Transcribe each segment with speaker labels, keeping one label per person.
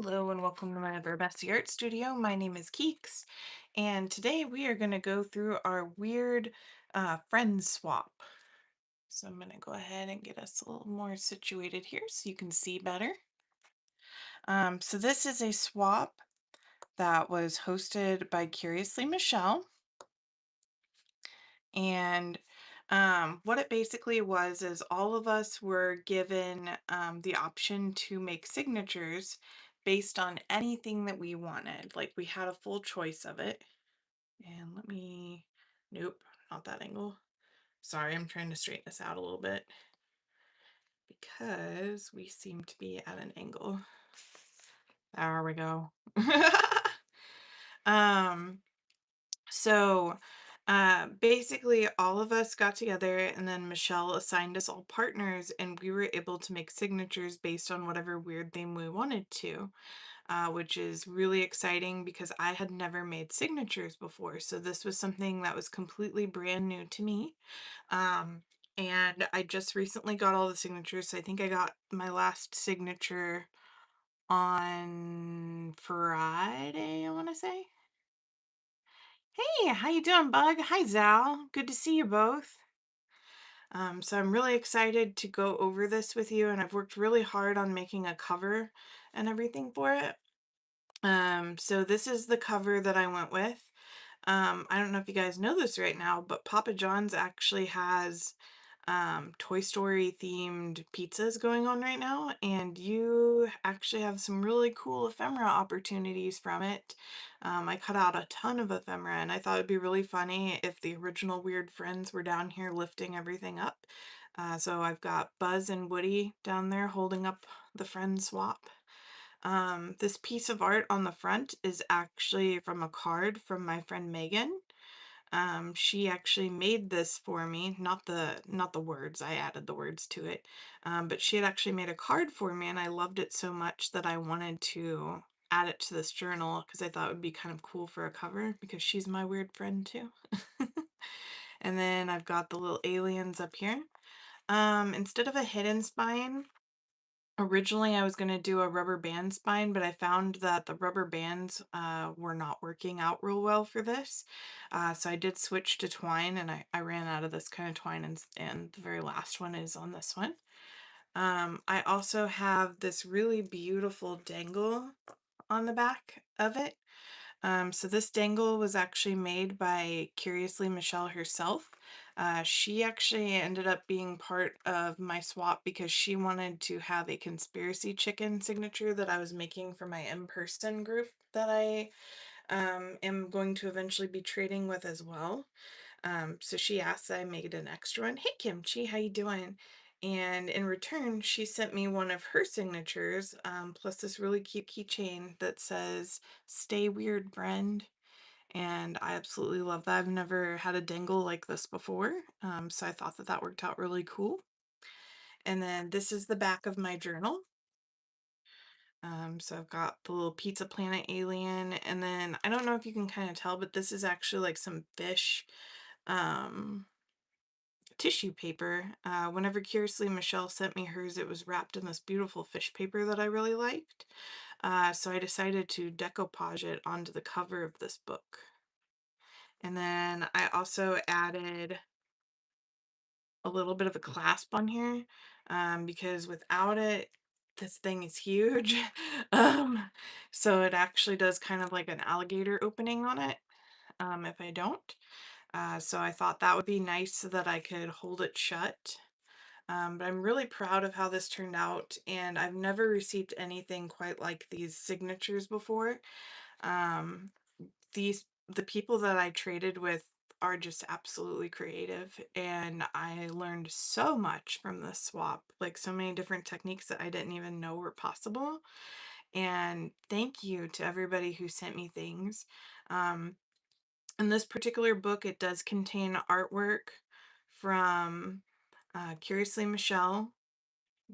Speaker 1: Hello and welcome to my other messy art studio. My name is Keeks, and today we are going to go through our weird friend swap. So I'm going to go ahead and get us a little more situated here so you can see better. So this is a swap that was hosted by Curiously Michelle, and what it basically was is all of us were given the option to make signatures based on anything that we wanted. Like we had a full choice of it. And nope, not that angle. Sorry, I'm trying to straighten this out a little bit because we seem to be at an angle. There we go. um, so basically all of us got together and then Michelle assigned us all partners and we were able to make signatures based on whatever weird theme we wanted to, which is really exciting because I had never made signatures before. So this was something that was completely brand new to me. Um, and I just recently got all the signatures. So I think I got my last signature on Friday, I want to say. Hey, how you doing, Bug? Hi, Zal. Good to see you both. So I'm really excited to go over this with you, and I've worked really hard on making a cover and everything for it. So this is the cover that I went with. I don't know if you guys know this right now, but Papa John's actually has Toy Story themed pizzas going on right now, and you actually have some really cool ephemera opportunities from it. I cut out a ton of ephemera, and I thought it'd be really funny if the original Weird Friends were down here lifting everything up. So I've got Buzz and Woody down there holding up the friend swap. This piece of art on the front is actually from a card from my friend Megan. She actually made this for me, not the words, I added the words to it. But she had actually made a card for me and I loved it so much that I wanted to add it to this journal because I thought it would be kind of cool for a cover because she's my weird friend too. And then I've got the little aliens up here. Instead of a hidden spine, originally, I was going to do a rubber band spine, but I found that the rubber bands were not working out real well for this. So I did switch to twine, and I ran out of this kind of twine, and the very last one is on this one. I also have this really beautiful dangle on the back of it. So this dangle was actually made by Curiously Michelle herself. She actually ended up being part of my swap because she wanted to have a conspiracy chicken signature that I was making for my in-person group that I am going to eventually be trading with as well. So she asked that I make it an extra one. Hey Kimchi, how you doing? And in return, she sent me one of her signatures, plus this really cute keychain that says, "Stay weird, friend." And I absolutely love that. I've never had a dangle like this before, so I thought that that worked out really cool. And then this is the back of my journal. So I've got the little Pizza Planet alien, and then I don't know if you can kind of tell, but this is actually like some fish um, tissue paper. Whenever Curiously Michelle sent me hers, it was wrapped in this beautiful fish paper that I really liked. So I decided to decoupage it onto the cover of this book. And then I also added a little bit of a clasp on here because without it, this thing is huge. um, so it actually does kind of like an alligator opening on it if I don't. So I thought that would be nice so that I could hold it shut. But I'm really proud of how this turned out, and I've never received anything quite like these signatures before. Um, the people that I traded with are just absolutely creative, and I learned so much from this swap, like so many different techniques that I didn't even know were possible. And thank you to everybody who sent me things. Um, in this particular book, it does contain artwork from Curiously Michelle,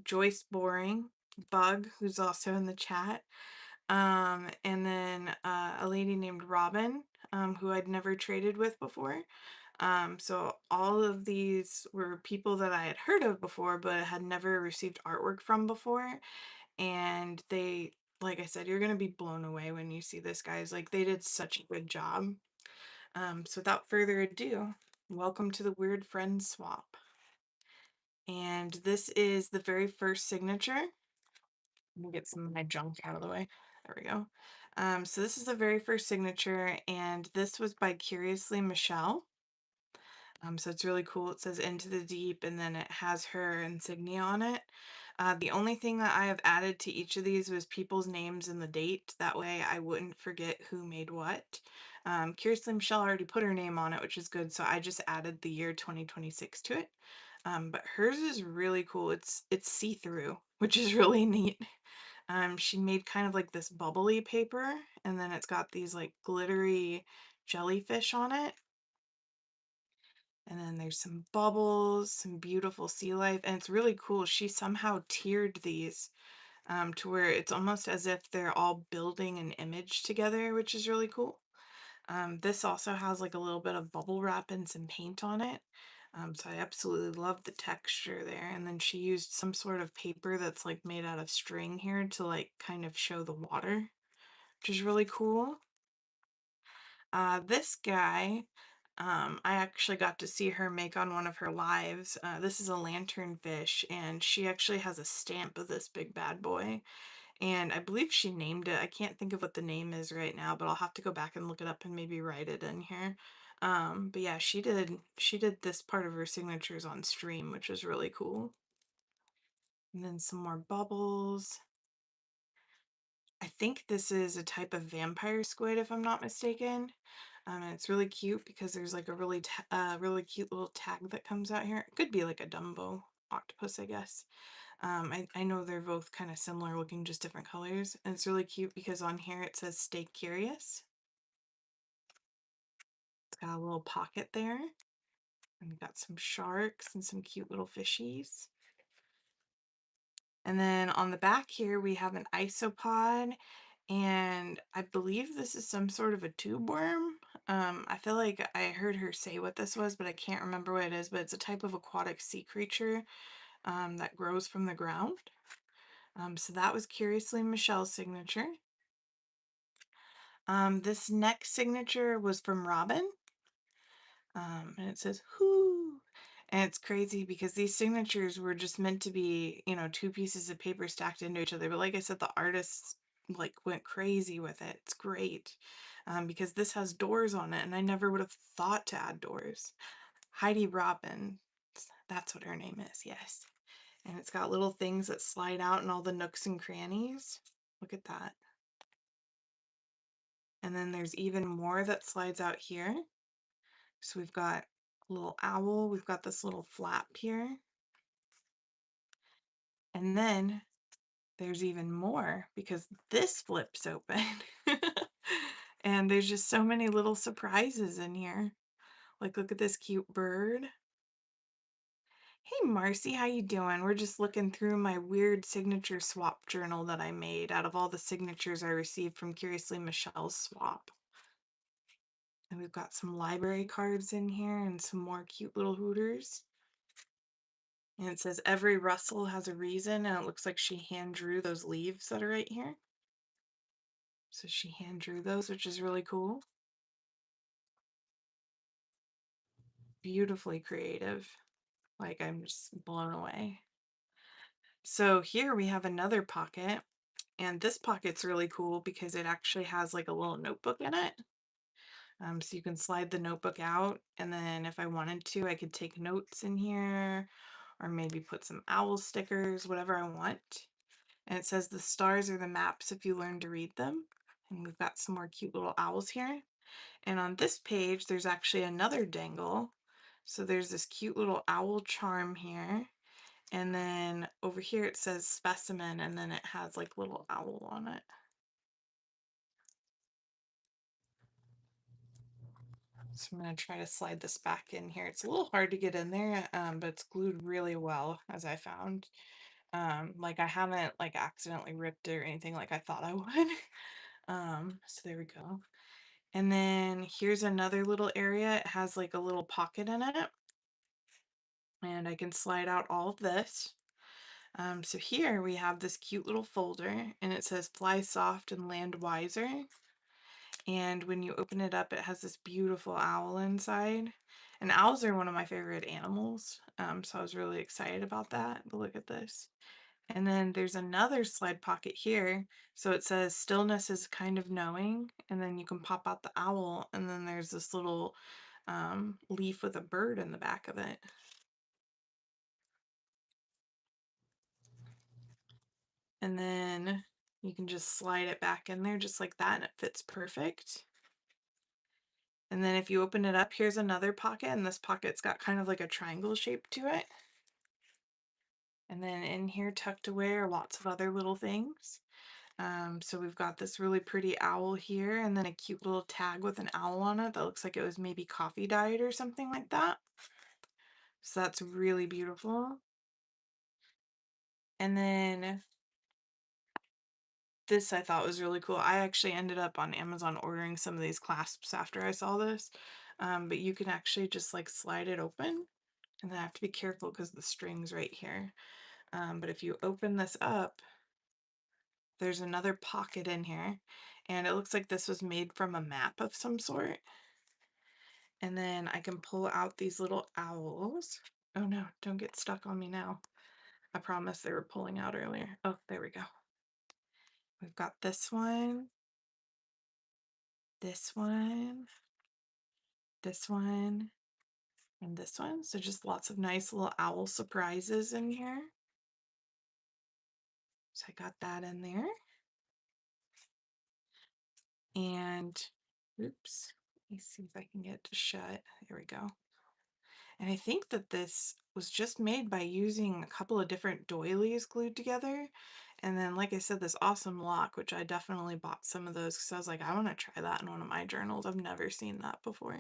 Speaker 1: Joyce Boring, Bug, who's also in the chat, and then a lady named Robin, who I'd never traded with before. So all of these were people that I had heard of before, but had never received artwork from before. And they like I said, you're gonna be blown away when you see this, guys. Like they did such a good job. So without further ado, welcome to the Weird Friends swap. And this is the very first signature. Let me get some of my junk out of the way. There we go. So this is the very first signature, and this was by Curiously Michelle. So it's really cool. It says Into the Deep, and then it has her insignia on it. The only thing that I have added to each of these was people's names and the date. That way I wouldn't forget who made what. Curiously Michelle already put her name on it, which is good. So I just added the year 2026 to it. But hers is really cool. It's see-through, which is really neat. She made kind of like this bubbly paper, and then it's got these like glittery jellyfish on it. And then there's some bubbles, some beautiful sea life, and it's really cool. She somehow tiered these to where it's almost as if they're all building an image together, which is really cool. This also has like a little bit of bubble wrap and some paint on it. So I absolutely love the texture there. And then she used some sort of paper that's like made out of string here to like kind of show the water, which is really cool. This guy, I actually got to see her make on one of her lives. This is a lanternfish, and she actually has a stamp of this big bad boy. And I believe she named it. I can't think of what the name is right now, but I'll have to go back and look it up and maybe write it in here. But yeah, she did this part of her signatures on stream, which was really cool. And then some more bubbles. I think this is a type of vampire squid, if I'm not mistaken. And it's really cute because there's like a really cute little tag that comes out here. It could be like a Dumbo octopus, I guess. I know they're both kind of similar looking, just different colors. And it's really cute because on here it says stay curious. It's got a little pocket there. And we've got some sharks and some cute little fishies. And then on the back here, we have an isopod, and I believe this is some sort of a tube worm. I feel like I heard her say what this was, but I can't remember what it is, but it's a type of aquatic sea creature that grows from the ground. So that was Curiously Michelle's signature. This next signature was from Robin. And it says, whoo. And it's crazy because these signatures were just meant to be, two pieces of paper stacked into each other. But like I said, the artists like went crazy with it. It's great because this has doors on it, and I never would have thought to add doors. Heidi Robin, that's what her name is, yes. And it's got little things that slide out in all the nooks and crannies. Look at that. And then there's even more that slides out here. So we've got a little owl, we've got this little flap here. And then there's even more because this flips open. And there's just so many little surprises in here. Like, look at this cute bird. Hey Marcy, how you doing? We're just looking through my weird signature swap journal that I made out of all the signatures I received from Curiously Michelle's swap. And we've got some library cards in here and some more cute little hooters. And it says every rustle has a reason, and it looks like she hand drew those leaves that are right here. So she hand drew those, which is really cool. Beautifully creative. Like, I'm just blown away. So here we have another pocket, and this pocket's really cool because it actually has like a little notebook in it. So you can slide the notebook out, and then if I wanted to, I could take notes in here, or maybe put some owl stickers, whatever I want. And it says the stars are the maps if you learn to read them. And we've got some more cute little owls here. And on this page, there's actually another dangle. So there's this cute little owl charm here. And then over here it says specimen, and then it has like little owl on it. So I'm going to try to slide this back in here. It's a little hard to get in there, but it's glued really well, as I found. Like I haven't like accidentally ripped it or anything like I thought I would. So there we go. And then here's another little area. It has like a little pocket in it. And I can slide out all of this. So here we have this cute little folder and it says fly soft and land wiser. And when you open it up, it has this beautiful owl inside. And owls are one of my favorite animals. So I was really excited about that. But look at this. And then there's another slide pocket here. So it says stillness is kind of knowing. And then you can pop out the owl. And then there's this little leaf with a bird in the back of it. And then you can just slide it back in there just like that and it fits perfect. And then if you open it up, here's another pocket, and this pocket's got kind of like a triangle shape to it. And then in here tucked away are lots of other little things. So we've got this really pretty owl here and then a cute little tag with an owl on it that looks like it was maybe coffee dyed or something like that. So that's really beautiful. And then this I thought was really cool. I actually ended up on Amazon ordering some of these clasps after I saw this. But you can actually just like slide it open. And then I have to be careful because the string's right here. But if you open this up, there's another pocket in here. And it looks like this was made from a map of some sort. And then I can pull out these little owls. Oh no, don't get stuck on me now. I promise they were pulling out earlier. Oh, there we go. We've got this one, this one, this one, and this one. So just lots of nice little owl surprises in here. So I got that in there. And oops, let me see if I can get it to shut. There we go. And I think that this was just made by using a couple of different doilies glued together. And then, like I said, this awesome lock, which I definitely bought some of those because I was like, I want to try that in one of my journals. I've never seen that before.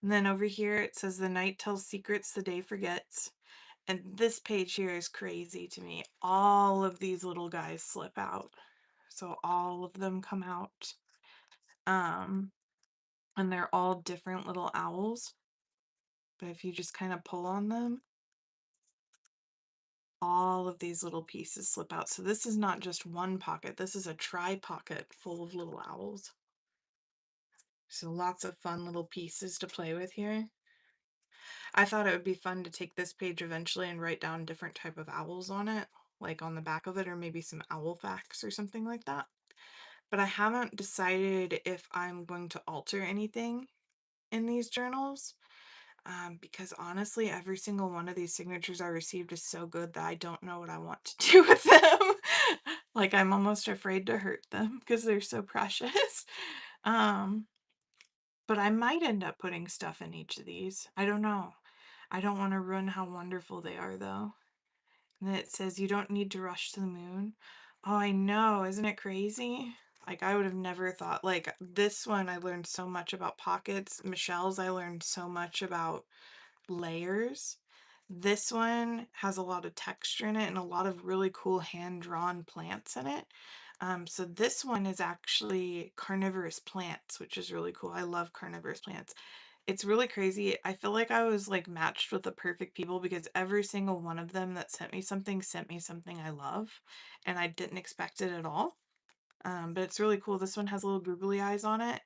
Speaker 1: And then over here it says the night tells secrets the day forgets. And this page here is crazy to me. All of these little guys slip out. So all of them come out. Um, and they're all different little owls. But if you just kind of pull on them, all of these little pieces slip out. So this is not just one pocket, this is a tri-pocket full of little owls. So lots of fun little pieces to play with here. I thought it would be fun to take this page eventually and write down different type of owls on it, like on the back of it, or maybe some owl facts or something like that. But I haven't decided if I'm going to alter anything in these journals. Because honestly, every single one of these signatures I received is so good that I don't know what I want to do with them. Like, I'm almost afraid to hurt them because they're so precious. Um, but I might end up putting stuff in each of these. I don't know. I don't want to ruin how wonderful they are, though. And then it says, you don't need to rush to the moon. Oh, I know. Isn't it crazy? Like, I would have never thought. Like, this one, I learned so much about pockets. Michelle's, I learned so much about layers. This one has a lot of texture in it and a lot of really cool hand-drawn plants in it. So this one is actually carnivorous plants, which is really cool. I love carnivorous plants. It's really crazy. I feel like I was like matched with the perfect people because every single one of them that sent me something I love, and I didn't expect it at all. But it's really cool. This one has little googly eyes on it,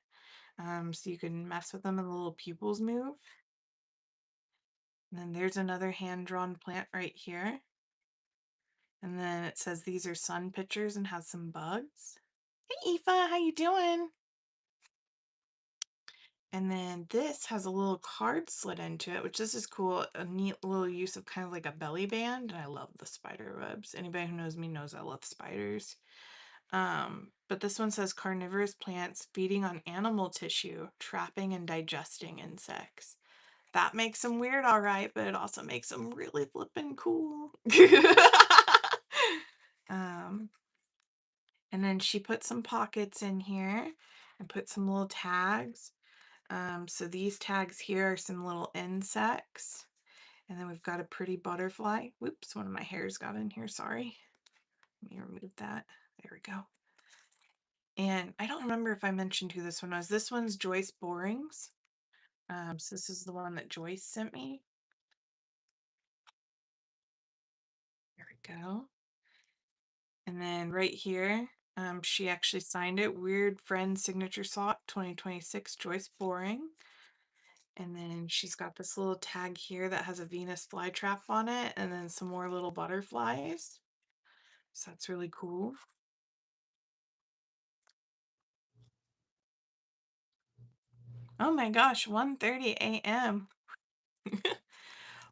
Speaker 1: so you can mess with them and the little pupils move. And then there's another hand-drawn plant right here. And then it says these are sun pictures and has some bugs. Hey Aoife, how you doing? And then this has a little card slid into it, which this is cool. A neat little use of kind of like a belly band. And I love the spider webs. Anybody who knows me knows I love spiders. But this one says carnivorous plants feeding on animal tissue, trapping and digesting insects. That makes them weird, all right, but it also makes them really flippin' cool. um, and then she put some pockets in here and put some little tags. So these tags here are some little insects. And then we've got a pretty butterfly. Whoops, one of my hairs got in here, sorry. Let me remove that. There we go. And I don't remember if I mentioned who this one was. This one's Joyce Borings. So this is the one that Joyce sent me. go. And then right here, she actually signed it. Weird Friend Signature Sock 2026, Joyce Boring. And then she's got this little tag here that has a Venus flytrap on it, and then some more little butterflies. So that's really cool. Oh my gosh, 1:30 a.m.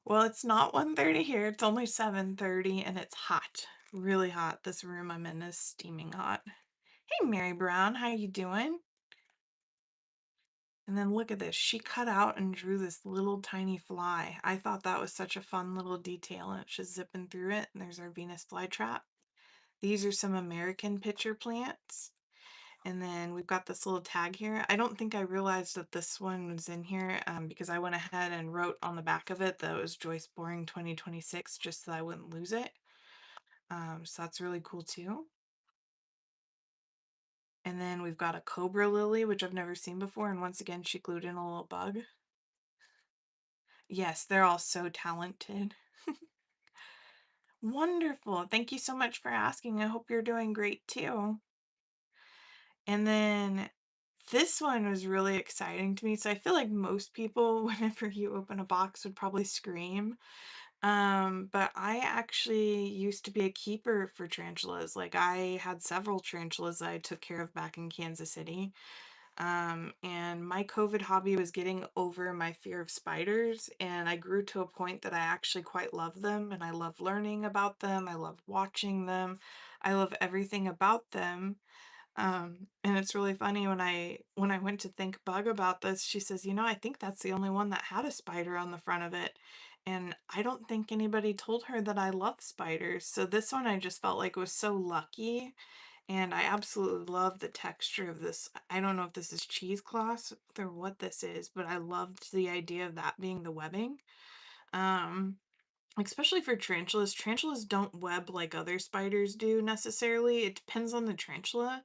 Speaker 1: Well, it's not 1:30 here. It's only 7:30 and it's hot. Really hot. This room I'm in is steaming hot. Hey, Mary Brown, how you doing? And then look at this. She cut out and drew this little tiny fly. I thought that was such a fun little detail, and it's just zipping through it. And there's our Venus flytrap. These are some American pitcher plants. And then we've got this little tag here. I don't think I realized that this one was in here because I went ahead and wrote on the back of it that it was Joyce Boring 2026 just so I wouldn't lose it. So that's really cool too. And then we've got a cobra lily, which I've never seen before. And once again, she glued in a little bug. Yes, they're all so talented. Wonderful. Thank you so much for asking. I hope you're doing great too. And then this one was really exciting to me. So I feel like most people, whenever you open a box, would probably scream. But I actually used to be a keeper for tarantulas. Like I had several tarantulas that I took care of back in Kansas City. And my COVID hobby was getting over my fear of spiders, and I grew to a point that I actually quite love them, and I love learning about them. I love watching them. I love everything about them. And it's really funny when I went to thank Bug about this, she says, I think that's the only one that had a spider on the front of it. And I don't think anybody told her that I love spiders. So this one I just felt like was so lucky, and I absolutely love the texture of this. I don't know if this is cheesecloth or what this is, but I loved the idea of that being the webbing. Um, Especially for tarantulas. Tarantulas don't web like other spiders do necessarily. It depends on the tarantula.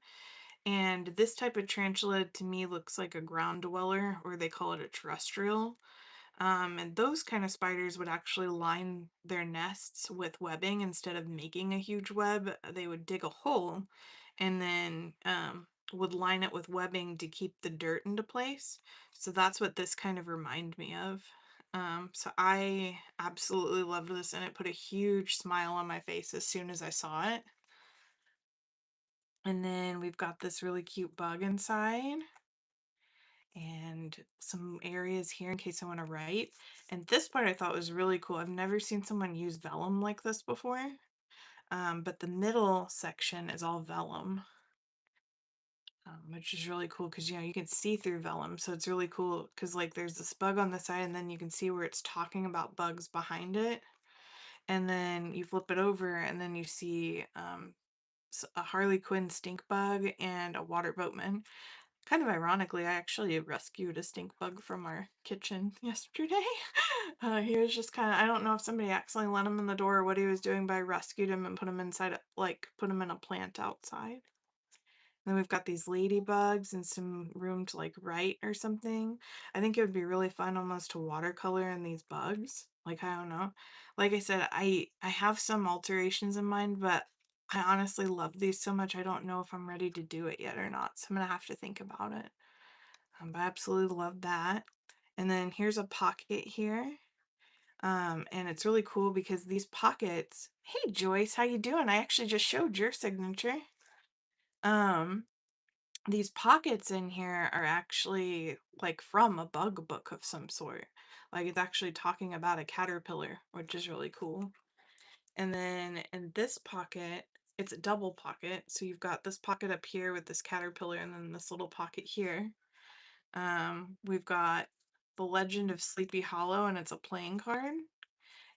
Speaker 1: And this type of tarantula to me looks like a ground dweller, or they call it a terrestrial. And those kind of spiders would actually line their nests with webbing instead of making a huge web. They would dig a hole and then would line it with webbing to keep the dirt into place. So that's what this kind of remind me of. So I absolutely loved this, and it put a huge smile on my face as soon as I saw it. And then we've got this really cute bug inside, and some areas here in case I want to write. And this part I thought was really cool. I've never seen someone use vellum like this before. But the middle section is all vellum, which is really cool because you can see through vellum. So it's really cool because like there's this bug on the side, and then you can see where it's talking about bugs behind it. And then you flip it over, and then you see a Harley Quinn stink bug and a water boatman. Kind of ironically, I actually rescued a stink bug from our kitchen yesterday. He was just kind of, I don't know if somebody accidentally let him in the door or what he was doing, but I rescued him and put him inside, put him in a plant outside. Then we've got these ladybugs and some room to like write or something. I think it would be really fun almost to watercolor in these bugs. Like, I don't know. Like I said, I have some alterations in mind, but I honestly love these so much I don't know if I'm ready to do it yet or not. So I'm gonna have to think about it. But I absolutely love that. And then here's a pocket here. And it's really cool because these pockets, hey Joyce, how you doing? I actually just showed your signature. Um, these pockets in here are actually like from a bug book of some sort. Like it's actually talking about a caterpillar, which is really cool. And then in this pocket, it's a double pocket. So you've got this pocket up here with this caterpillar, and then this little pocket here. We've got The Legend of Sleepy Hollow, and it's a playing card.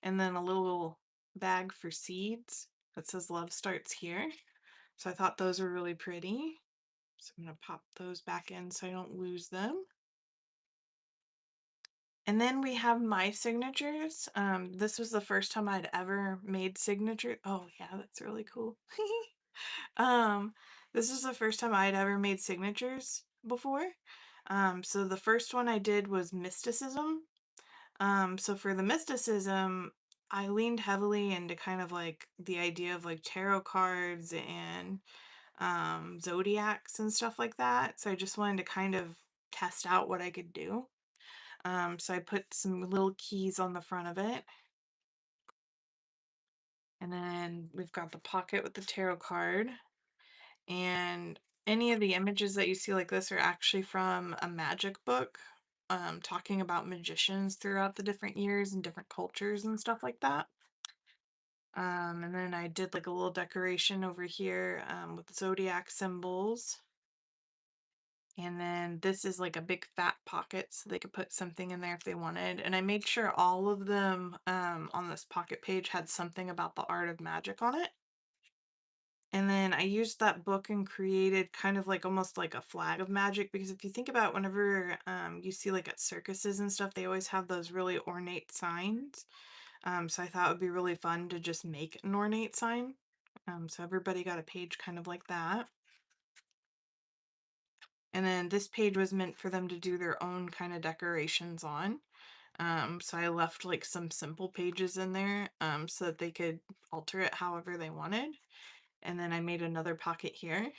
Speaker 1: And then a little bag for seeds that says Love Starts Here. So I thought those were really pretty. So I'm going to pop those back in so I don't lose them. And then we have my signatures. This was the first time I'd ever made signature. Oh yeah, that's really cool. um, this is the first time I'd ever made signatures before. So the first one I did was mysticism. So for the mysticism, I leaned heavily into kind of like the idea of like tarot cards and zodiacs and stuff like that. So I just wanted to kind of test out what I could do. So I put some little keys on the front of it. And then we've got the pocket with the tarot card. And any of the images that you see like this are actually from a magic book, talking about magicians throughout the different years and different cultures and stuff like that. And then I did like a little decoration over here with zodiac symbols. And then this is like a big fat pocket so they could put something in there if they wanted. And I made sure all of them on this pocket page had something about the art of magic on it. And then I used that book and created kind of like almost like a flag of magic because if you think about whenever you see like at circuses and stuff, they always have those really ornate signs. So I thought it would be really fun to just make an ornate sign. So everybody got a page kind of like that. And then this page was meant for them to do their own kind of decorations on. So I left like some simple pages in there so that they could alter it however they wanted. And then I made another pocket here.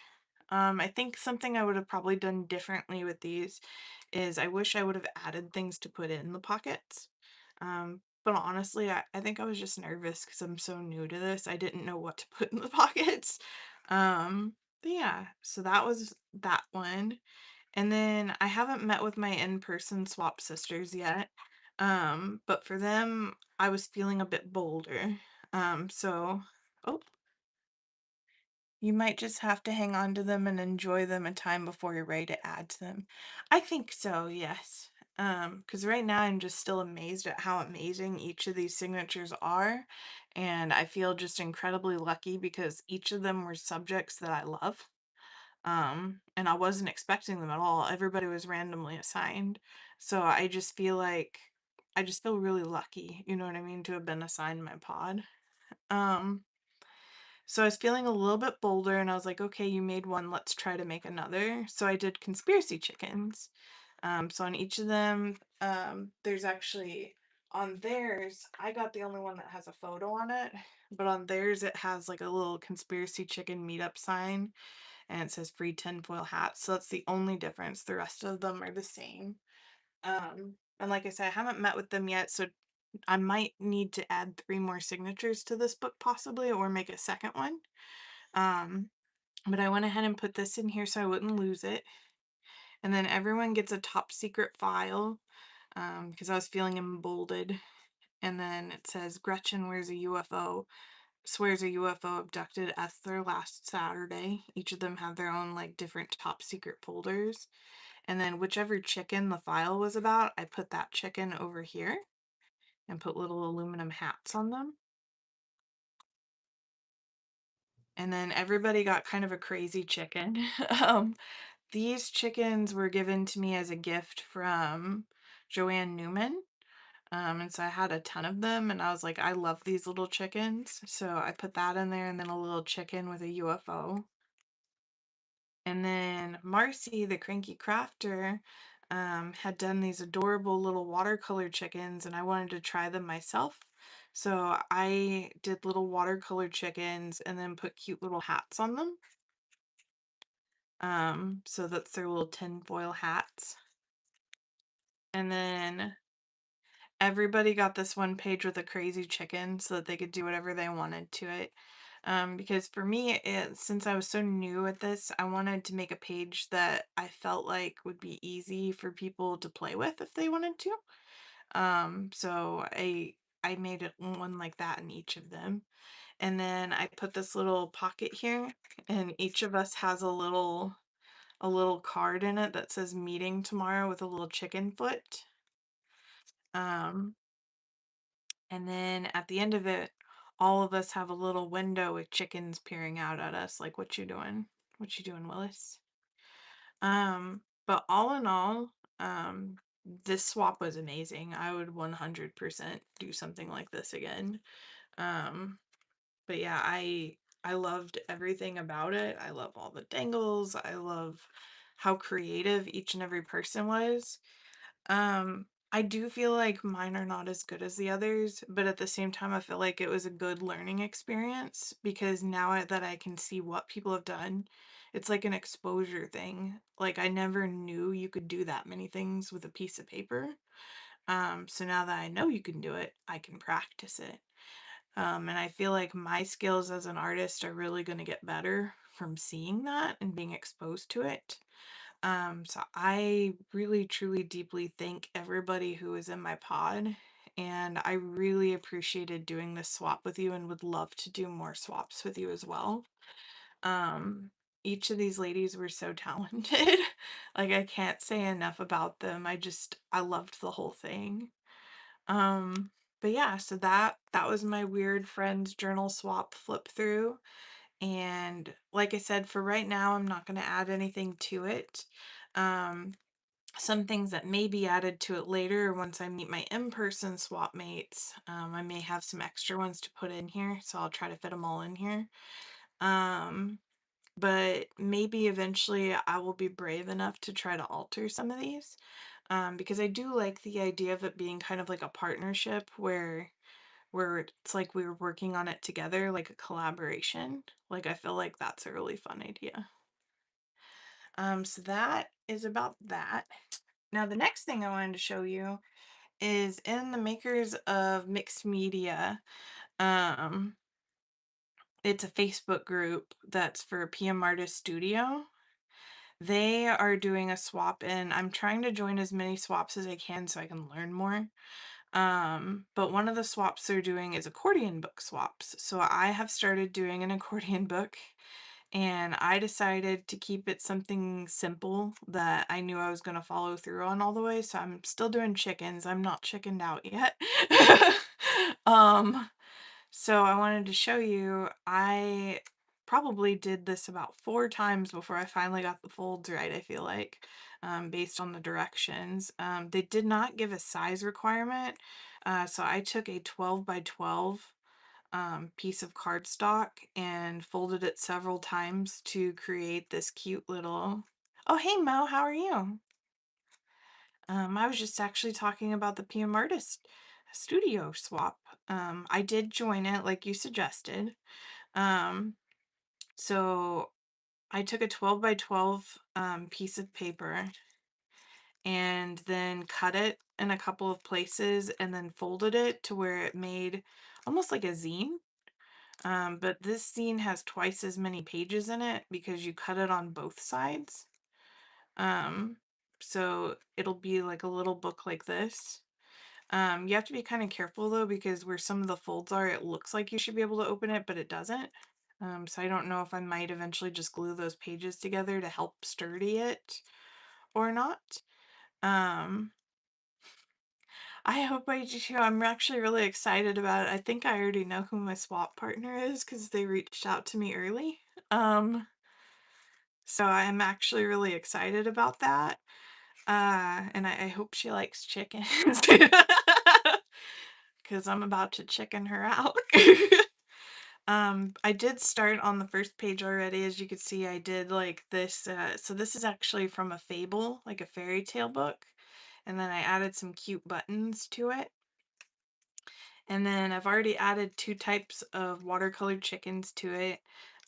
Speaker 1: I think something I would have probably done differently with these is I wish I would have added things to put in the pockets. But honestly, I think I was just nervous because I'm so new to this. I didn't know what to put in the pockets. But yeah, so that was that one. And then I haven't met with my in-person swap sisters yet. But for them, I was feeling a bit bolder. So, oh, you might just have to hang on to them and enjoy them a time before you're ready to add to them. I think so, yes. Because right now I'm just still amazed at how amazing each of these signatures are. And I feel just incredibly lucky because each of them were subjects that I love. And I wasn't expecting them at all. Everybody was randomly assigned. So I just feel really lucky, you know what I mean, to have been assigned my pod. Um, so I was feeling a little bit bolder and I was like, okay, you made one, let's try to make another. So I did conspiracy chickens. So on each of them, there's actually on theirs, I got the only one that has a photo on it, but on theirs it has like a little conspiracy chicken meetup sign and it says free tinfoil hat. So that's the only difference. The rest of them are the same. And like I said, I haven't met with them yet, so I might need to add 3 more signatures to this book possibly or make a second one. Um, but I went ahead and put this in here so I wouldn't lose it. And then everyone gets a top secret file because I was feeling emboldened. And then it says Gretchen wears a UFO, swears a UFO abducted Esther last Saturday. Each of them have their own like different top secret folders. And then whichever chicken the file was about, I put that chicken over here and put little aluminum hats on them. And then everybody got kind of a crazy chicken. um, these chickens were given to me as a gift from Joanne Newman. And so I had a ton of them, and I was like, I love these little chickens. So I put that in there, and then a little chicken with a UFO. And then Marcy, the cranky crafter, had done these adorable little watercolor chickens, and I wanted to try them myself. So I did little watercolor chickens and then put cute little hats on them. So that's their little tinfoil hats. And then everybody got this one page with a crazy chicken so that they could do whatever they wanted to it. Because for me, since I was so new at this, I wanted to make a page that I felt like would be easy for people to play with if they wanted to. So I made it one like that in each of them. And then I put this little pocket here, and each of us has a little card in it that says meeting tomorrow with a little chicken foot. Um, and then at the end of it, all of us have a little window with chickens peering out at us, like, what you doing? What you doing, Willis? But all in all, this swap was amazing. I would 100% do something like this again. Um, but yeah, I loved everything about it. I love all the dangles. I love how creative each and every person was. I do feel like mine are not as good as the others, but at the same time, I feel like it was a good learning experience because that I can see what people have done, it's like an exposure thing. Like I never knew you could do that many things with a piece of paper. So now that I know you can do it, I can practice it. And I feel like my skills as an artist are really going to get better from seeing that and being exposed to it. So I really, truly, deeply thank everybody who is in my pod. And I really appreciated doing this swap with you and would love to do more swaps with you as well. Um, each of these ladies were so talented. Like I can't say enough about them. I loved the whole thing. Um, but yeah, so that was my weird friends journal swap flip through. And like I said, for right now, I'm not going to add anything to it. Um, some things that may be added to it later once I meet my in-person swap mates. I may have some extra ones to put in here, so I'll try to fit them all in here. Um, but maybe eventually I will be brave enough to try to alter some of these. Because I do like the idea of it being kind of like a partnership where it's like we were working on it together, like a collaboration. Like I feel like that's a really fun idea. So that is about that. Now the next thing I wanted to show you is in the makers of mixed media. Um, it's a Facebook group that's for PM Artist Studio. They are doing a swap and I'm trying to join as many swaps as I can so I can learn more. But one of the swaps they're doing is accordion book swaps. So I have started doing an accordion book and I decided to keep it something simple that I knew I was going to follow through on all the way. So I'm still doing chickens. I'm not chickened out yet. um, so I wanted to show you, I probably did this about 4 times before I finally got the folds right, I feel like, based on the directions. They did not give a size requirement, so I took a 12 by 12 piece of cardstock and folded it several times to create this cute little... Oh, hey Mo, how are you? I was just actually talking about the PM Artist Studio swap. I did join it like you suggested. Um, so I took a 12 by 12 piece of paper and then cut it in a couple of places and then folded it to where it made almost like a zine. But this zine has twice as many pages in it because you cut it on both sides. Um, so it'll be like a little book like this. You have to be kind of careful though, because where some of the folds are, it looks like you should be able to open it, but it doesn't. So I don't know if I might eventually just glue those pages together to help sturdy it or not. Um, I hope I do too. I'm actually really excited about it. I think I already know who my swap partner is because they reached out to me early. Um, so I'm actually really excited about that. And I hope she likes chickens because I'm about to chicken her out. I did start on the first page already. As you can see, I did like this. So this is actually from a fable, like a fairy tale book. And then I added some cute buttons to it. And then I've already added 2 types of watercolor chickens to it.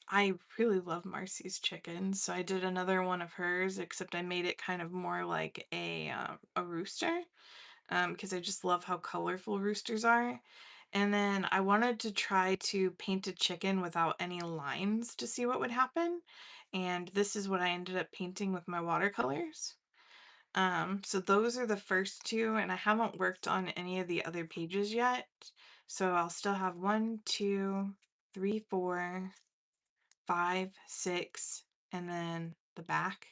Speaker 1: I really love Marcy's chickens, so I did another one of hers, except I made it kind of more like a rooster, because I just love how colorful roosters are. And then I wanted to try to paint a chicken without any lines to see what would happen. And this is what I ended up painting with my watercolors. So those are the first 2, and I haven't worked on any of the other pages yet. So I'll still have 1, 2, 3, 4, 5, 6, and then the back.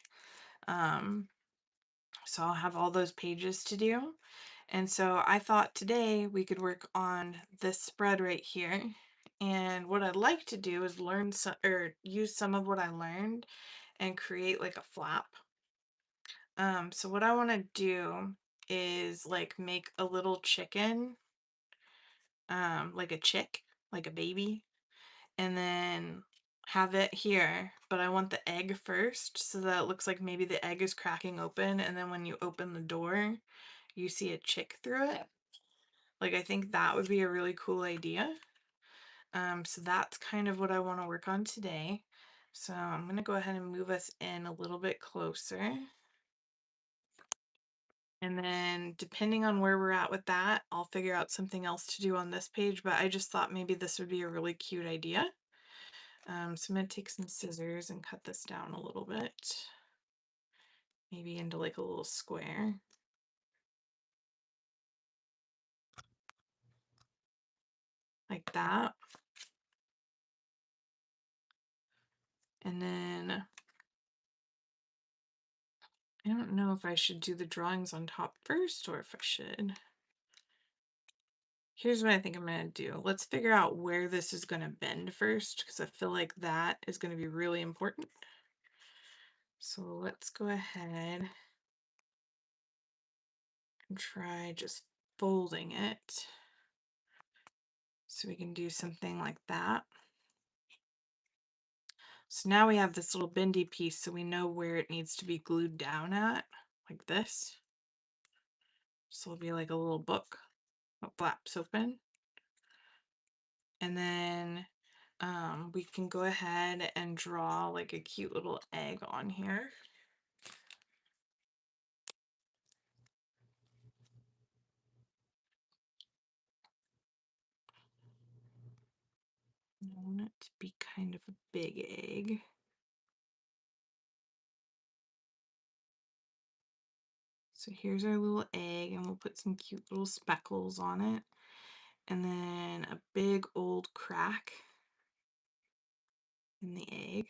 Speaker 1: Um, so I'll have all those pages to do. And so I thought today we could work on this spread right here. And what I'd like to do is learn some, or use some of what I learned and create like a flap. So what I want to do is like make a little chicken, like a chick, like a baby, and then have it here, but I want the egg first so that it looks like maybe the egg is cracking open, and then when you open the door, you see a chick through it. Like, I think that would be a really cool idea. So that's kind of what I want to work on today. So I'm going to go ahead and move us in a little bit closer. And then depending on where we're at with that, I'll figure out something else to do on this page, but I just thought maybe this would be a really cute idea. So I'm going to take some scissors and cut this down a little bit, maybe into like a little square. Like that. And then I don't know if I should do the drawings on top first or if I should. Here's what I think I'm going to do. Let's figure out where this is going to bend first, because I feel like that is going to be really important. So let's go ahead and try just folding it so we can do something like that. So now we have this little bendy piece, so we know where it needs to be glued down at, like this. So it'll be like a little book that flaps open. And then we can go ahead and draw like a cute little egg on here. I want it to be kind of a big egg. So here's our little egg, and we'll put some cute little speckles on it. And then a big old crack in the egg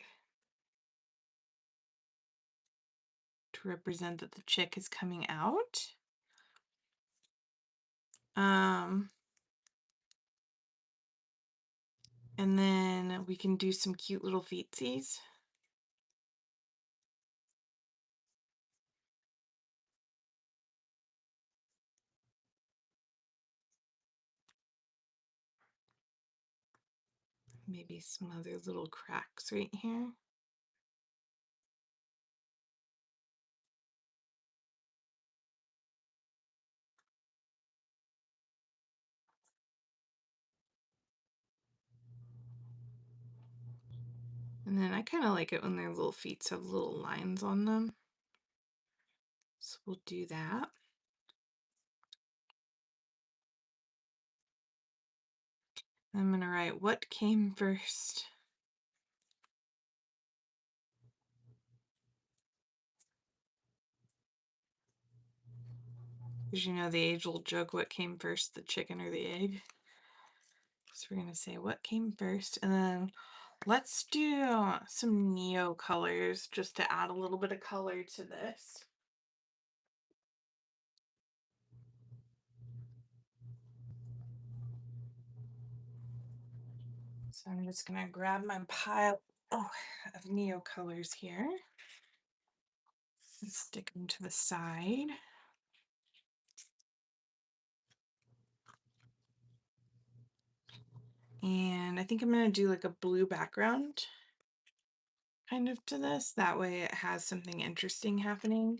Speaker 1: to represent that the chick is coming out. And then we can do some cute little feetsies. Maybe some other little cracks right here. And then I kind of like it when their little feet have little lines on them. So we'll do that. I'm going to write what came first. Because you know the age-old joke, what came first, the chicken or the egg? So we're going to say what came first, and then let's do some neo colors just to add a little bit of color to this. So I'm just going to grab my pile of neo colors here and stick them to the side. And I think I'm going to do like a blue background kind of to this. That way it has something interesting happening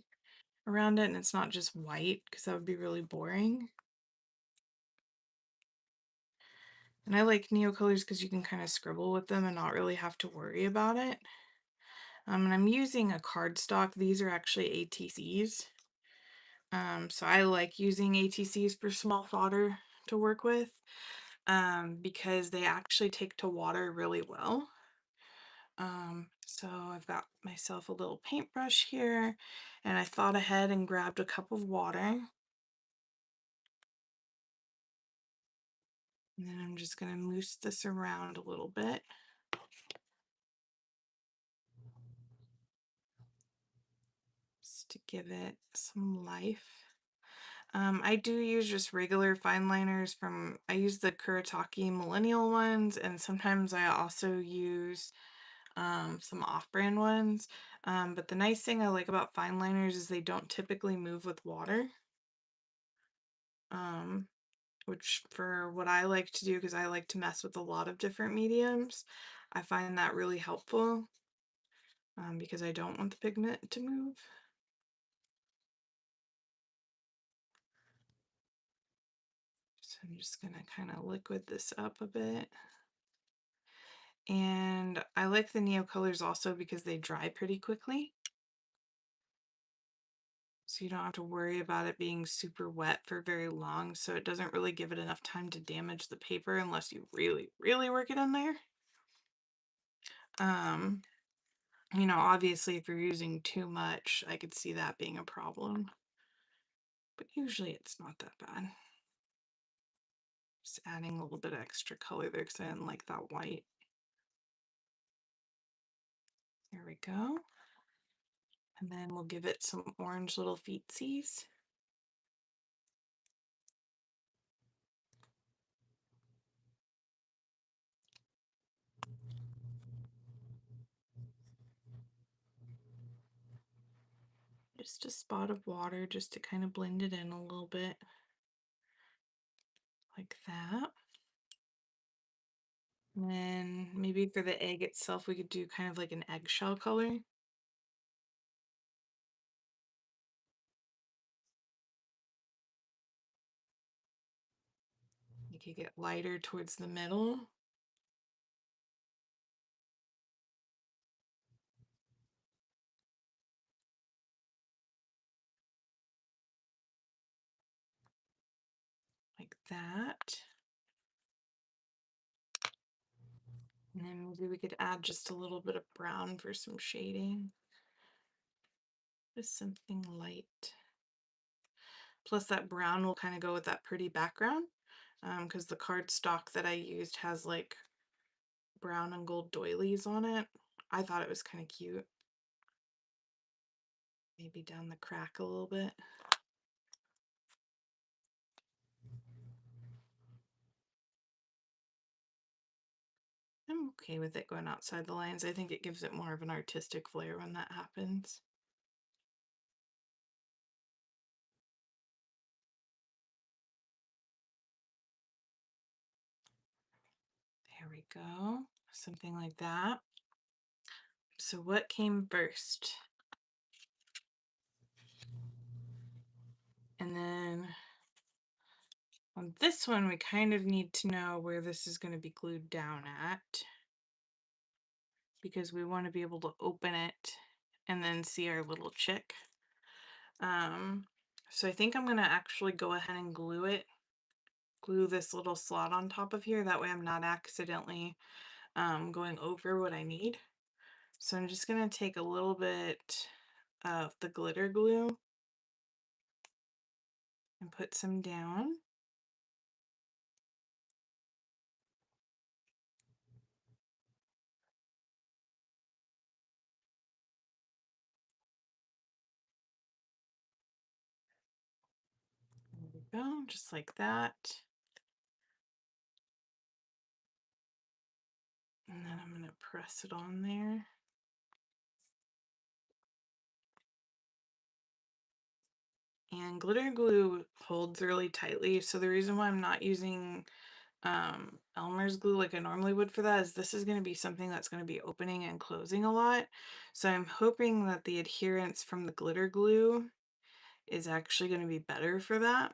Speaker 1: around it and it's not just white, because that would be really boring. And I like neo colors because you can kind of scribble with them and not really have to worry about it. And I'm using a cardstock. These are actually ATCs. So I like using ATCs for small fodder to work with because they actually take to water really well. So I've got myself a little paintbrush here, and I thought ahead and grabbed a cup of water. And then I'm just going to mousse this around a little bit. Just to give it some life. I do use just regular fine liners I use the Kuretake Millennial ones, and sometimes I also use some off-brand ones. But the nice thing I like about fine liners is they don't typically move with water. Which for what I like to do, because I like to mess with a lot of different mediums, I find that really helpful because I don't want the pigment to move. I'm just gonna kind of liquid this up a bit. And I like the Neo colors also because they dry pretty quickly. So you don't have to worry about it being super wet for very long, so it doesn't really give it enough time to damage the paper unless you really, really work it in there. Um, obviously if you're using too much, I could see that being a problem. But usually it's not that bad. Just adding a little bit of extra color there because I didn't like that white. There we go. And then we'll give it some orange little feetsies. Just a spot of water just to kind of blend it in a little bit. Like that. And then maybe for the egg itself, we could do kind of like an eggshell color. You could get lighter towards the middle. Like that. And then maybe we could add just a little bit of brown for some shading. Just something light. Plus that brown will kind of go with that pretty background because the cardstock that I used has like brown and gold doilies on it. I thought it was kind of cute. Maybe down the crack a little bit. I'm okay with it going outside the lines. I think it gives it more of an artistic flair when that happens. There we go. Something like that. So what came first? And then on this one, we kind of need to know where this is going to be glued down at because we want to be able to open it and then see our little chick. So I think I'm going to actually go ahead and glue this little slot on top of here. That way I'm not accidentally going over what I need. So I'm just going to take a little bit of the glitter glue and put some down. There we go, just like that. And then I'm going to press it on there. And glitter glue holds really tightly, so the reason why I'm not using Elmer's glue like I normally would for that is this is going to be something that's going to be opening and closing a lot. So I'm hoping that the adherence from the glitter glue is actually going to be better for that.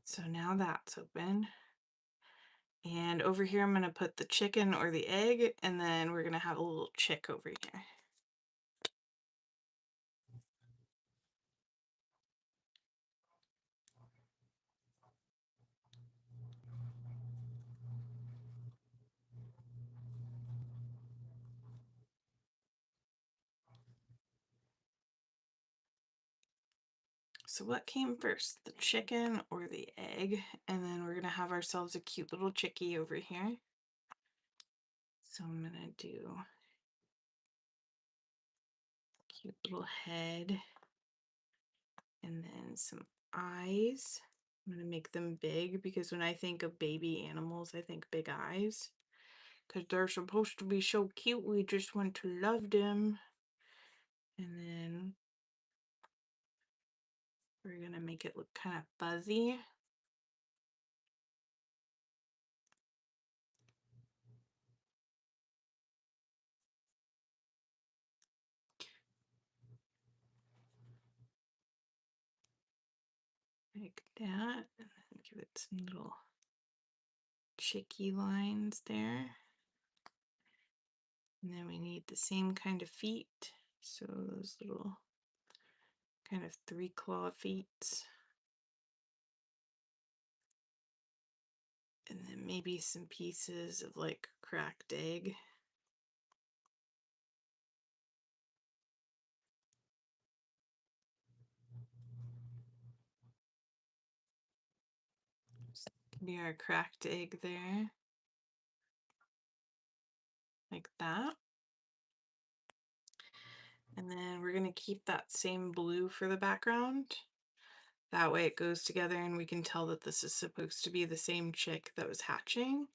Speaker 1: So now that's open. And over here I'm going to put the chicken or the egg, and then we're going to have a little chick over here. So what came first, the chicken or the egg? And then we're gonna have ourselves a cute little chickie over here. So I'm gonna do cute little head and then some eyes. I'm gonna make them big because when I think of baby animals, I think big eyes. Because they're supposed to be so cute, we just want to love them. And then we're gonna make it look kind of fuzzy. like that, and then give it some little chicky lines there. And then we need the same kind of feet. So those little kind of 3-claw feet. And then maybe some pieces of like cracked egg. Be our cracked egg there. Like that. And then we're going to keep that same blue for the background. That way it goes together and we can tell that this is supposed to be the same chick that was hatching.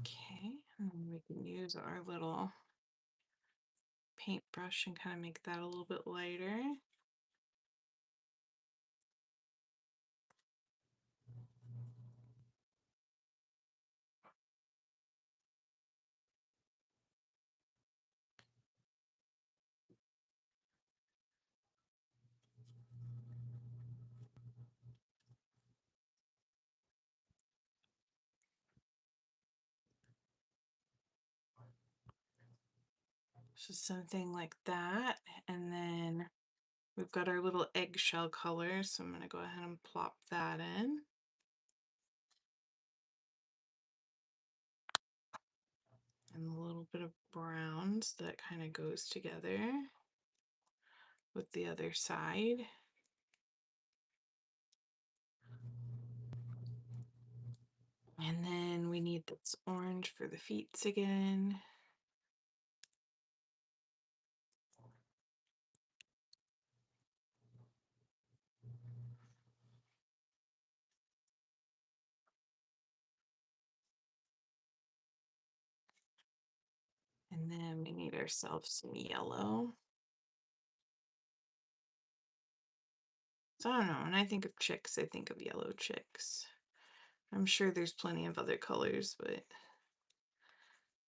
Speaker 1: Okay, and then we can use our little paintbrush and kind of make that a little bit lighter. So something like that. And then we've got our little eggshell color. So I'm going to go ahead and plop that in. And a little bit of browns that kind of goes together with the other side. And then we need this orange for the feet again. And then we need ourselves some yellow. So I don't know, when I think of chicks, I think of yellow chicks. I'm sure there's plenty of other colors, but I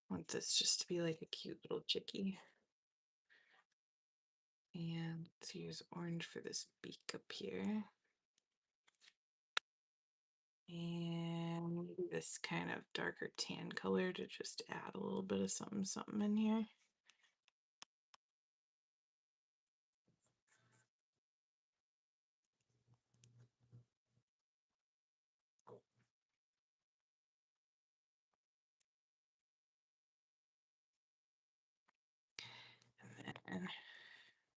Speaker 1: want this just to be like a cute little chickie. And let's use orange for this beak up here. And maybe this kind of darker tan color to just add a little bit of something something in here. And then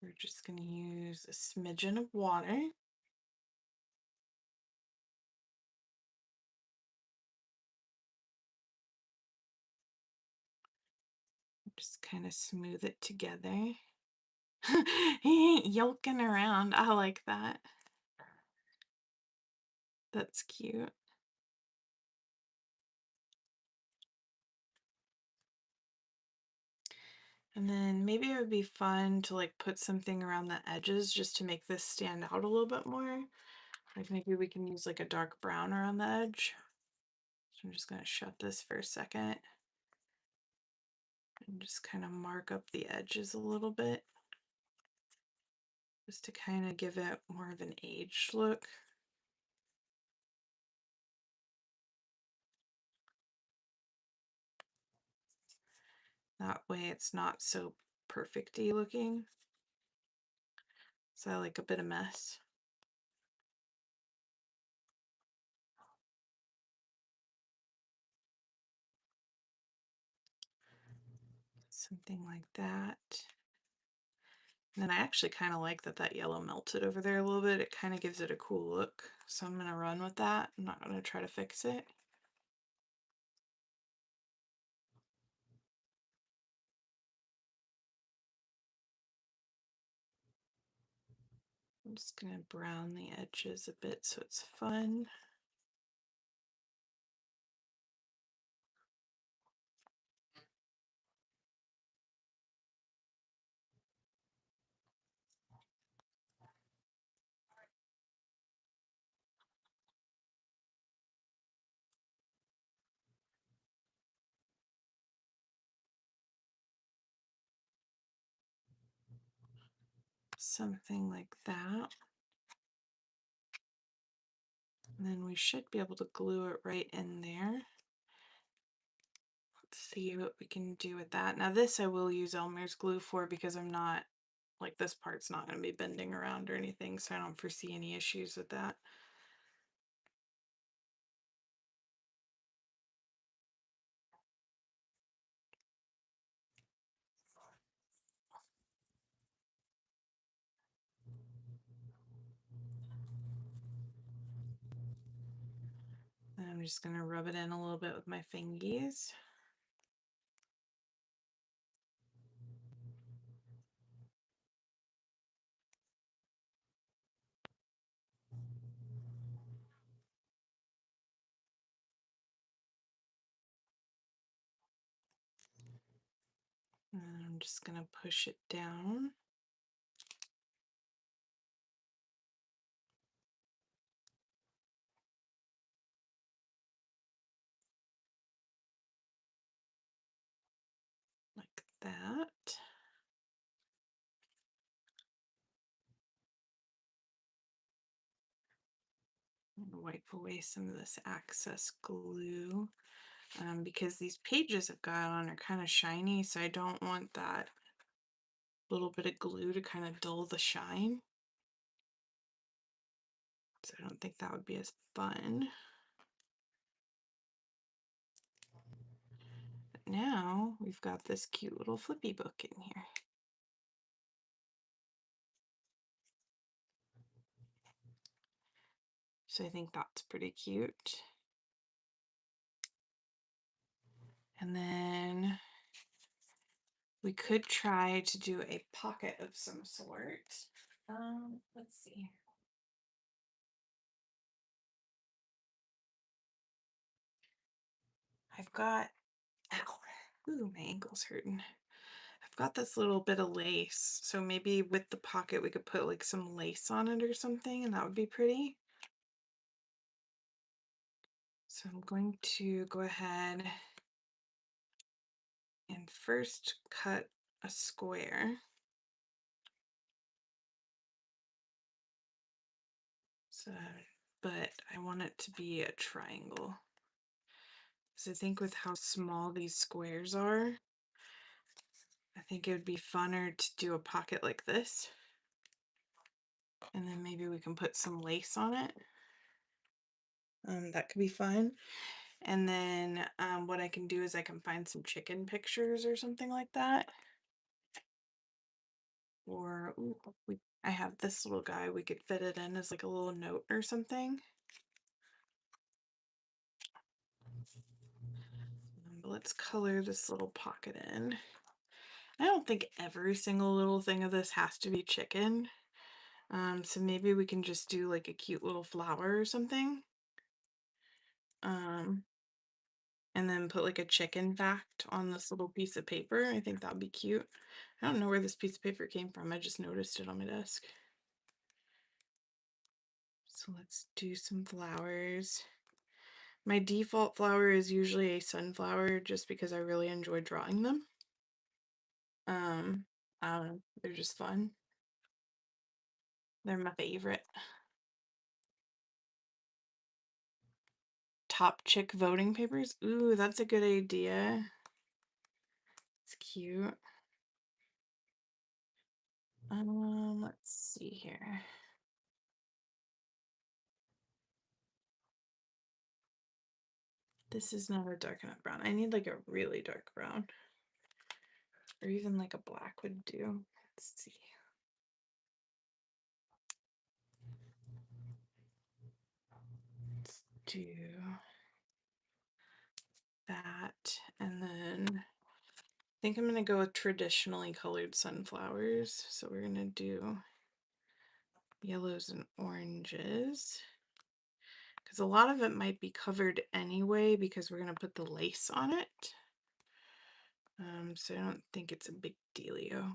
Speaker 1: we're just going to use a smidgen of water. Just kind of smooth it together. He ain't yolking around. I like that. That's cute. And then maybe it would be fun to like put something around the edges just to make this stand out a little bit more. Like maybe we can use like a dark brown around the edge. So I'm just going to shut this for a second and just kind of mark up the edges a little bit just to kind of give it more of an aged look. That way it's not so perfecty looking. So I like a bit of mess. Something like that. And then I actually kind of like that that yellow melted over there a little bit. It kind of gives it a cool look. So I'm going to run with that. I'm not going to try to fix it. I'm just going to brown the edges a bit so it's fun. something like that. And then we should be able to glue it right in there. Let's see what we can do with that. Now this I will use Elmer's glue for because I'm not, like this part's not going to be bending around or anything, so I don't foresee any issues with that. And I'm just going to rub it in a little bit with my fingies. And I'm just going to push it down. Like that. I'm going to wipe away some of this excess glue because these pages I've got on are kind of shiny, so I don't want that little bit of glue to kind of dull the shine. So I don't think that would be as fun. But now we've got this cute little flippy book in here. So I think that's pretty cute. And then we could try to do a pocket of some sort. Let's see. I've got, ow, ooh, my ankle's hurting. I've got this little bit of lace, so maybe with the pocket we could put like some lace on it or something, and that would be pretty. So I'm going to go ahead and first cut a square. So, but I want it to be a triangle. So I think with how small these squares are, I think it would be funner to do a pocket like this. And then maybe we can put some lace on it. That could be fun. And then what I can do is I can find some chicken pictures or something like that. Or ooh, I have this little guy. We could fit it in as like a little note or something. But let's color this little pocket in. I don't think every single little thing of this has to be chicken. So maybe we can just do like a cute little flower or something. And then put like a chicken fact on this little piece of paper. I think that would be cute. I don't know where this piece of paper came from. I just noticed it on my desk. So let's do some flowers. My default flower is usually a sunflower just because I really enjoy drawing them. I don't know, they're just fun. They're my favorite. Top chick voting papers. Ooh, that's a good idea. It's cute. Let's see here. This is not a dark enough brown. I need like a really dark brown. Or even like a black would do. Let's see. Let's do that. And then I think I'm going to go with traditionally colored sunflowers. So we're going to do yellows and oranges. Because a lot of it might be covered anyway because we're going to put the lace on it. So I don't think it's a big dealio.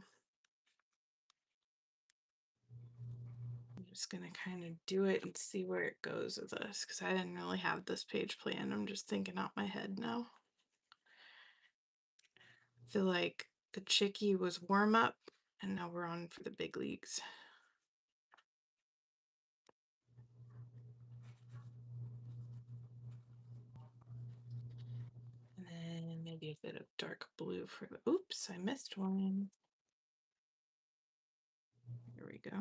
Speaker 1: I'm just going to kind of do it and see where it goes with this because I didn't really have this page planned. I'm just thinking out my head now. I feel like the chickie was warm up and now we're on for the big leagues. maybe a bit of dark blue for the, oops, I missed one. Here we go.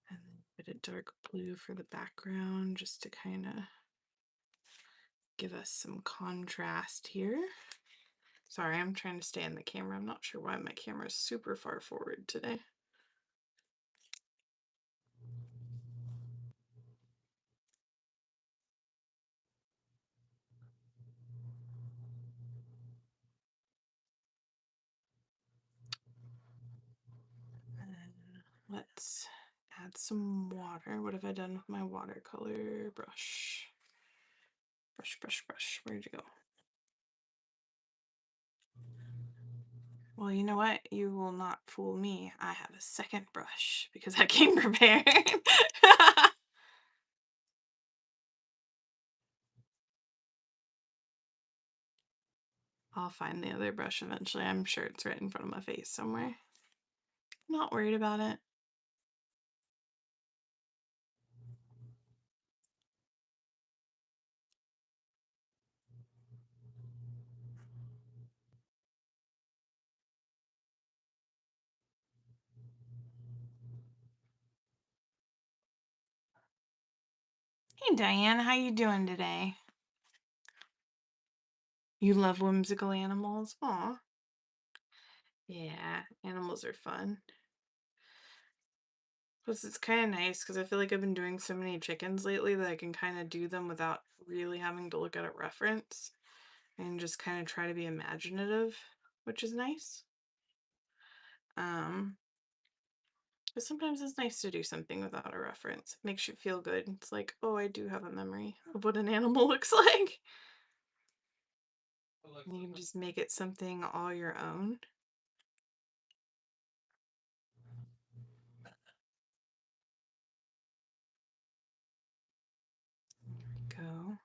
Speaker 1: And then a bit of dark blue for the background just to kind of give us some contrast here. Sorry, I'm trying to stay in the camera. I'm not sure why my camera is super far forward today. And let's add some water. What have I done with my watercolor brush? Brush, brush, brush. Where'd you go? Well, you know what? You will not fool me. I have a second brush because I came prepared. I'll find the other brush eventually. I'm sure it's right in front of my face somewhere. I'm not worried about it. Hey Diane, how you doing today? You love whimsical animals? Aw. Yeah, animals are fun. Plus it's kind of nice because I feel like I've been doing so many chickens lately that I can kind of do them without really having to look at a reference and just kind of try to be imaginative, which is nice. But sometimes it's nice to do something without a reference. It makes you feel good. It's like, oh, I do have a memory of what an animal looks like. And you can just make it something all your own. There we go.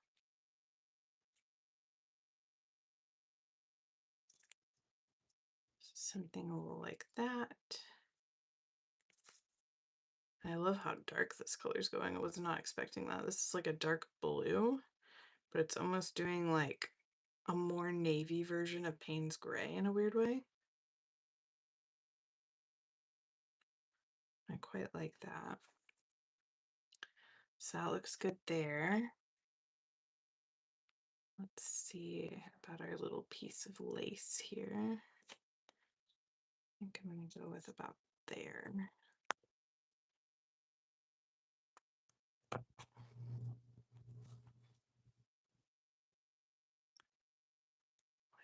Speaker 1: Something a little like that. I love how dark this color is going. I was not expecting that. This is like a dark blue, but it's almost doing like a more navy version of Payne's Gray in a weird way. I quite like that. So that looks good there. Let's see about our little piece of lace here. I think I'm going to go with about there.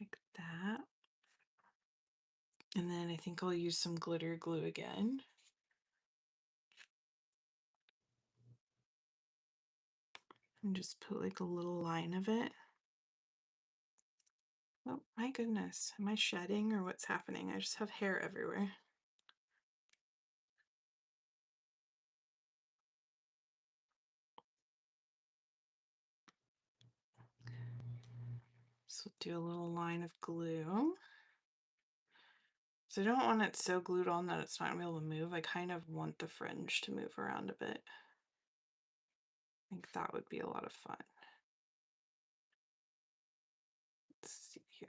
Speaker 1: Like that. And then I think I'll use some glitter glue again. And just put like a little line of it. Oh my goodness, am I shedding or what's happening? I just have hair everywhere. So do a little line of glue. So I don't want it so glued on that it's not gonna be able to move. I kind of want the fringe to move around a bit. I think that would be a lot of fun. Let's see here.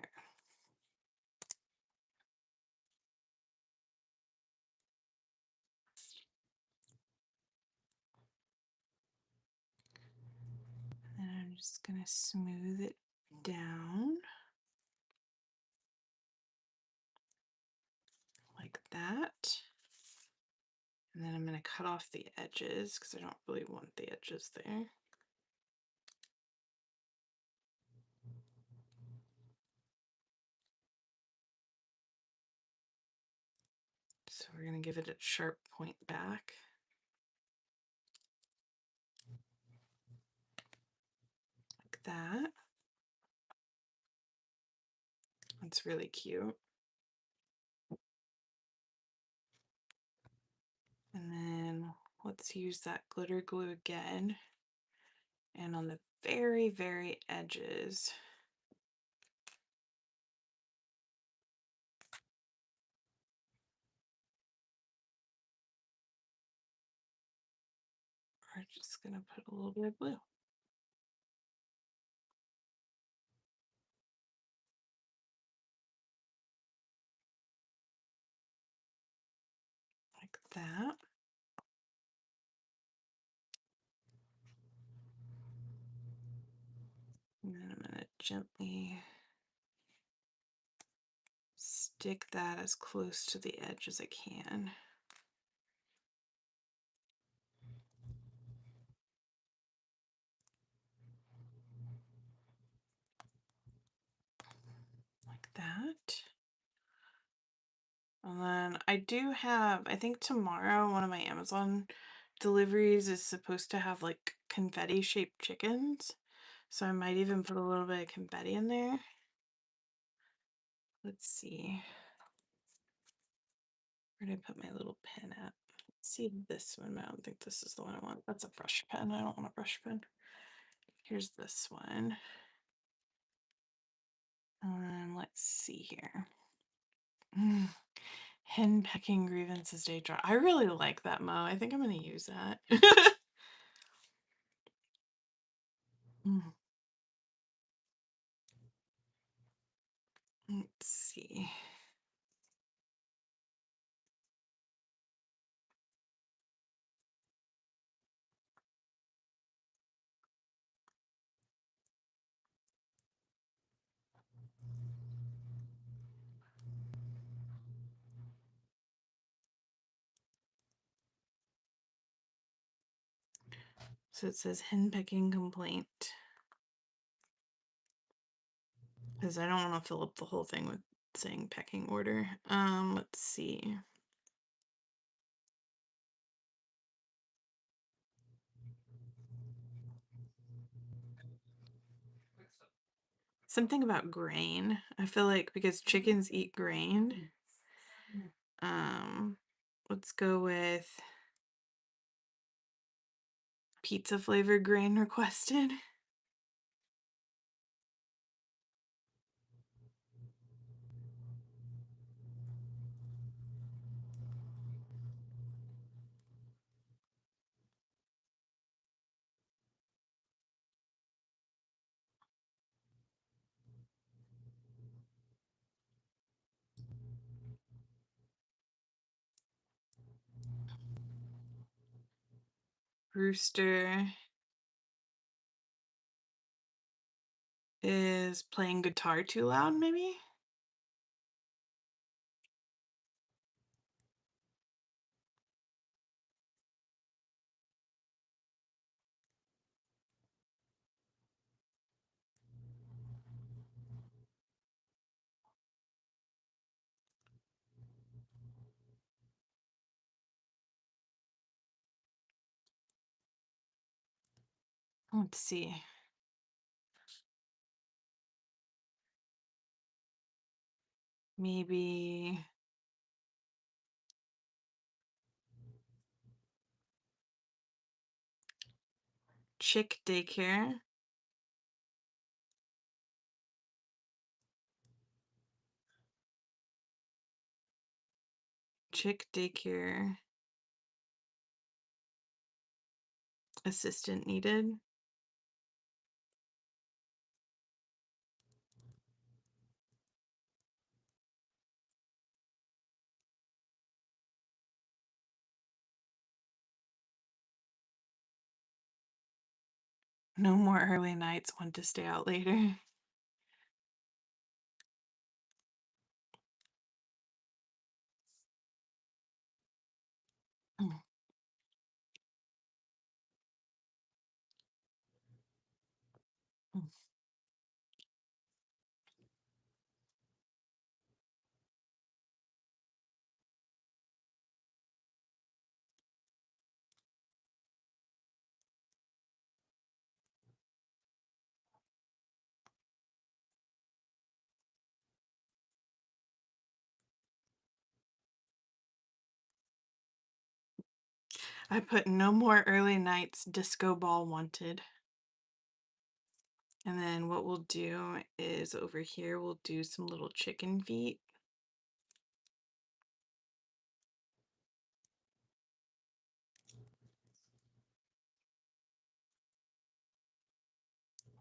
Speaker 1: And I'm just gonna smooth it down like that. And then I'm gonna cut off the edges because I don't really want the edges there. So we're gonna give it a sharp point back. Like that. That's really cute. And then let's use that glitter glue again. And on the very, very edges, we're just gonna put a little bit of blue. that. And then I'm going to gently stick that as close to the edge as I can. Like that. And then I do have, I think tomorrow, one of my Amazon deliveries is supposed to have like confetti shaped chickens. So I might even put a little bit of confetti in there. Let's see. Where did I put my little pen at? Let's see this one. I don't think this is the one I want. That's a brush pen. I don't want a brush pen. Here's this one. Let's see here. Hen pecking grievances day draw. I really like that Mo. I think I'm going to use that. Let's see. So it says hen pecking complaint. Because I don't want to fill up the whole thing with saying pecking order. Let's see. Something about grain. I feel like because chickens eat grain. Let's go with pizza flavored grain requested. Rooster is playing guitar too loud, maybe? Let's see. Maybe chick daycare. Chick daycare assistant needed. No more early nights, want to stay out later. I put no more early nights, disco ball wanted. And then what we'll do is over here, we'll do some little chicken feet.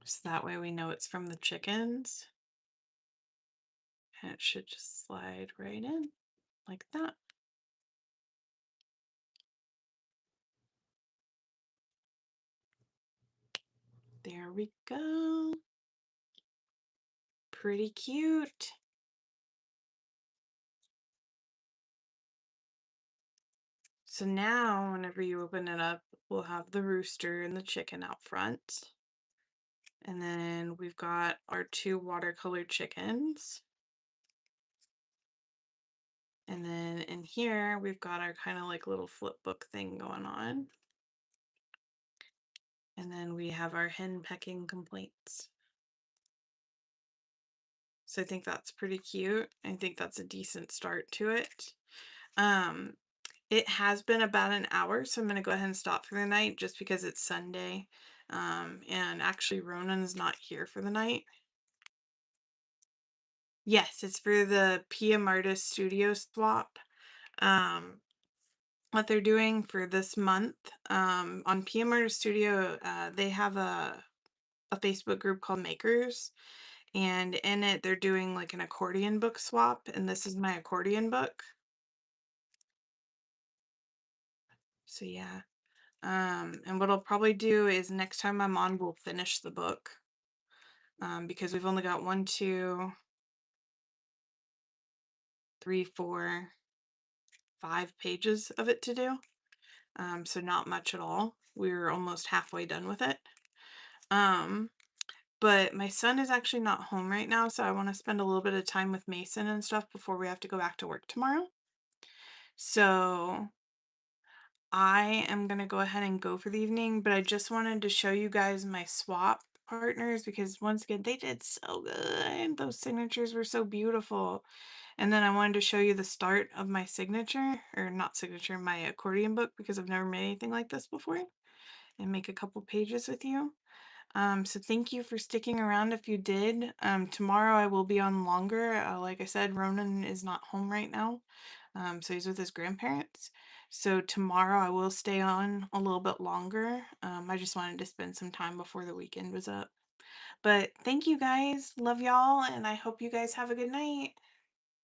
Speaker 1: So that way we know it's from the chickens. And it should just slide right in like that. There we go. Pretty cute. So now, whenever you open it up, we'll have the rooster and the chicken out front. And then we've got our two watercolor chickens. And then in here, we've got our kind of like little flip book thing going on. And then we have our hen pecking complaints. So I think that's pretty cute. I think that's a decent start to it. Um, it has been about an hour, so I'm going to go ahead and stop for the night just because it's Sunday. And actually, Ronan's not here for the night. Yes, it's for the PM Artist Studio swap. Um, what they're doing for this month on PM Artist Studio, they have a Facebook group called Makers, and in it they're doing like an accordion book swap, and this is my accordion book. So yeah. And what I'll probably do is next time I'm on, we'll finish the book. Because we've only got 1, 2, 3, 4, 5 pages of it to do. So not much at all. We're almost halfway done with it. But my son is actually not home right now, so I want to spend a little bit of time with Mason and stuff before we have to go back to work tomorrow. So I am going to go ahead and go for the evening, but I just wanted to show you guys my swap partners because once again, they did so good. Those signatures were so beautiful. And then I wanted to show you the start of my signature, or not signature, my accordion book, because I've never made anything like this before, and make a couple pages with you. So thank you for sticking around if you did. Tomorrow I will be on longer. Like I said, Ronan is not home right now. So he's with his grandparents. So tomorrow I will stay on a little bit longer. I just wanted to spend some time before the weekend was up. But thank you guys. Love y'all, and I hope you guys have a good night.